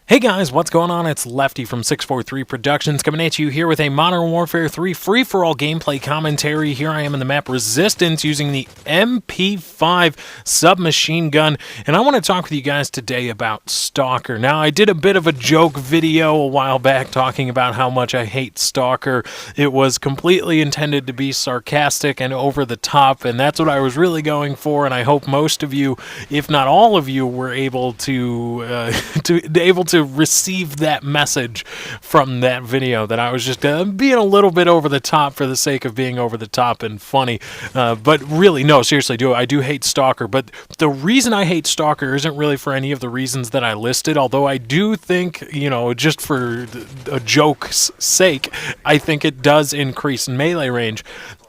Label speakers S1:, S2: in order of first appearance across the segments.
S1: Hey guys, what's going on? It's Lefty from 643 Productions coming at you here with a Modern Warfare 3 free-for-all gameplay commentary. Here I am in the map Resistance using the MP5 submachine gun, and I want to talk with you guys today about Stalker. Now, I did a bit of a joke video a while back talking about how much I hate Stalker. It was completely intended to be sarcastic and over the top, and that's what I was really going for, and I hope most of you, if not all of you, were able to receive that message from that video, that I was just being a little bit over the top for the sake of being over the top and funny. But really, no, seriously, I do hate Stalker. But the reason I hate Stalker isn't really for any of the reasons that I listed, although I do think, just for a joke's sake, I think it does increase melee range.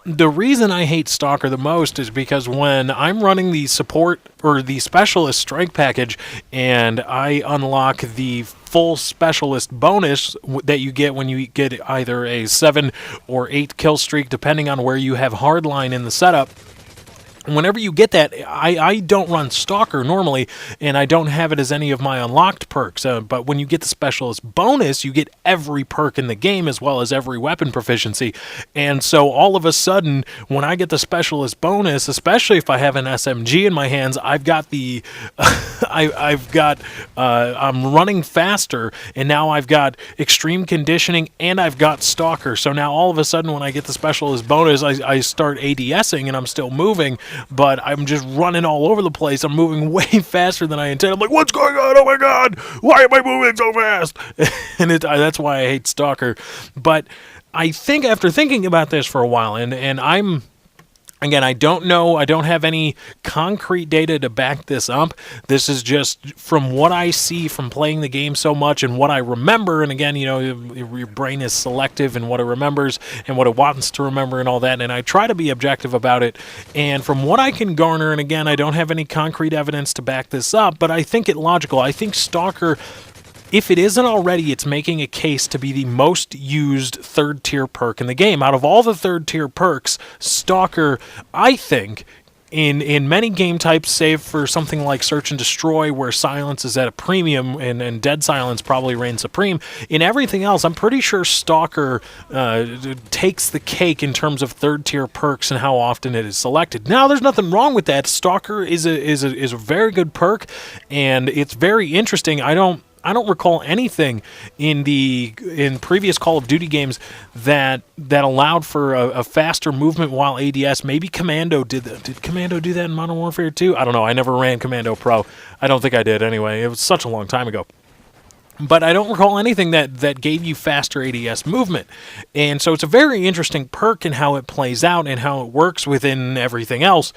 S1: The reason I hate Stalker the most is because when I'm running the support or the specialist strike package and I unlock the full specialist bonus that you get when you get either a 7 or 8 kill streak, depending on where you have hardline in the setup, whenever you get that, I don't run Stalker normally, and I don't have it as any of my unlocked perks. But when you get the specialist bonus, you get every perk in the game as well as every weapon proficiency. And so all of a sudden, when I get the specialist bonus, especially if I have an SMG in my hands, I've got the, I'm running faster, and now I've got extreme conditioning, and I've got Stalker. So now all of a sudden, when I get the specialist bonus, I start ADSing, and I'm still moving, but I'm just running all over the place. I'm moving way faster than I intended. I'm like, what's going on? Oh my god, why am I moving so fast? And that's why I hate Stalker. But I think after thinking about this for a while, and again, I don't know, I don't have any concrete data to back this up. This is just from what I see from playing the game so much and what I remember. And again, your brain is selective in what it remembers and what it wants to remember and all that. And I try to be objective about it. And from what I can garner, and again, I don't have any concrete evidence to back this up, but I think it logical. I think Stalker, if it isn't already, it's making a case to be the most used third-tier perk in the game. Out of all the third-tier perks, Stalker, I think, in many game types, save for something like Search and Destroy, where silence is at a premium and dead silence probably reigns supreme, in everything else, I'm pretty sure Stalker takes the cake in terms of third-tier perks and how often it is selected. Now, there's nothing wrong with that. Stalker is a very good perk, and it's very interesting. I don't recall anything in previous Call of Duty games that allowed for a faster movement while ADS. Maybe Commando did that. Did Commando do that in Modern Warfare 2? I don't know. I never ran Commando Pro. I don't think I did anyway. It was such a long time ago. But I don't recall anything that gave you faster ADS movement. And so it's a very interesting perk in how it plays out and how it works within everything else.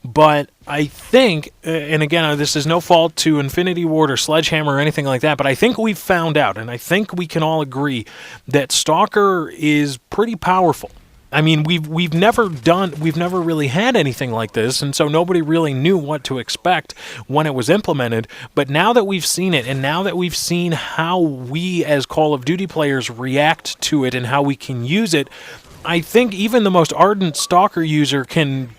S1: But I think, and again, this is no fault to Infinity Ward or Sledgehammer or anything like that, but I think we've found out, and I think we can all agree, that Stalker is pretty powerful. I mean, we've never really had anything like this, and so nobody really knew what to expect when it was implemented. But now that we've seen it, and now that we've seen how we as Call of Duty players react to it and how we can use it, I think even the most ardent Stalker user can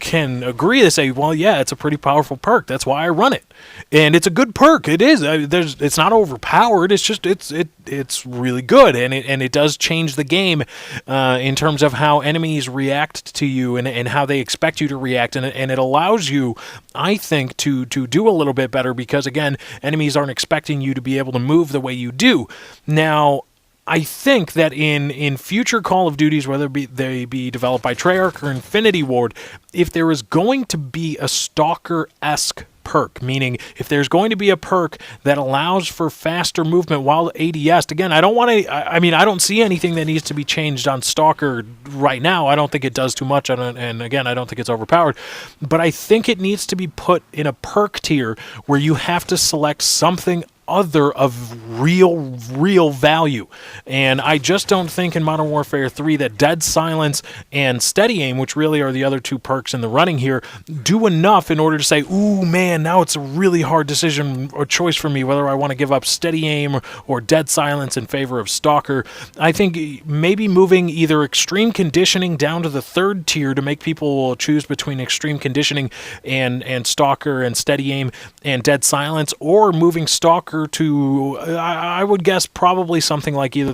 S1: agree to say, well, yeah, it's a pretty powerful perk. That's why I run it, and it's a good perk. It is. It's not overpowered. It's just it's really good, and it does change the game in terms of how enemies react to you and how they expect you to react, and it allows you, I think, to do a little bit better because again, enemies aren't expecting you to be able to move the way you do. Now, I think that in future Call of Duties, whether they be developed by Treyarch or Infinity Ward, if there is going to be a Stalker-esque perk, meaning if there's going to be a perk that allows for faster movement while ADS, again, I don't see anything that needs to be changed on Stalker right now. I don't think it does too much, and again, I don't think it's overpowered, but I think it needs to be put in a perk tier where you have to select something other of real value. And I just don't think in Modern Warfare 3 that Dead Silence and Steady Aim, which really are the other two perks in the running here, do enough in order to say, ooh man, now it's a really hard decision or choice for me whether I want to give up Steady Aim or Dead Silence in favor of Stalker. I think maybe moving either Extreme Conditioning down to the third tier to make people choose between Extreme Conditioning and Stalker and Steady Aim and Dead Silence, or moving Stalker Stalker to, I would guess probably something like either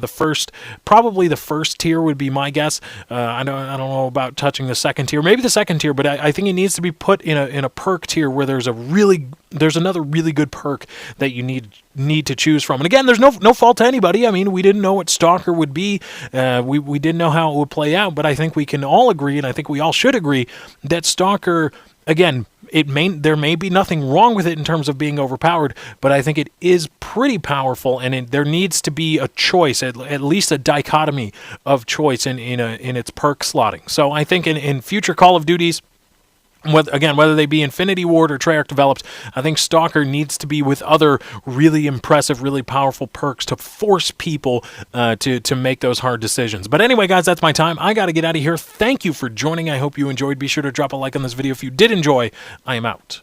S1: probably the first tier would be my guess. I don't know about touching the second tier, maybe the second tier, but I think it needs to be put in a perk tier where there's another really good perk that you need to choose from. And again, there's no fault to anybody. I mean, we didn't know what Stalker would be. We didn't know how it would play out, but I think we can all agree, and I think we all should agree, that Stalker, again, there may be nothing wrong with it in terms of being overpowered, but I think it is pretty powerful, and there needs to be a choice, at least a dichotomy of choice in its perk slotting. So I think in future Call of Duties, whether they be Infinity Ward or Treyarch developed, I think Stalker needs to be with other really impressive, really powerful perks to force people to make those hard decisions. But anyway, guys, that's my time. I got to get out of here. Thank you for joining. I hope you enjoyed. Be sure to drop a like on this video if you did enjoy. I am out.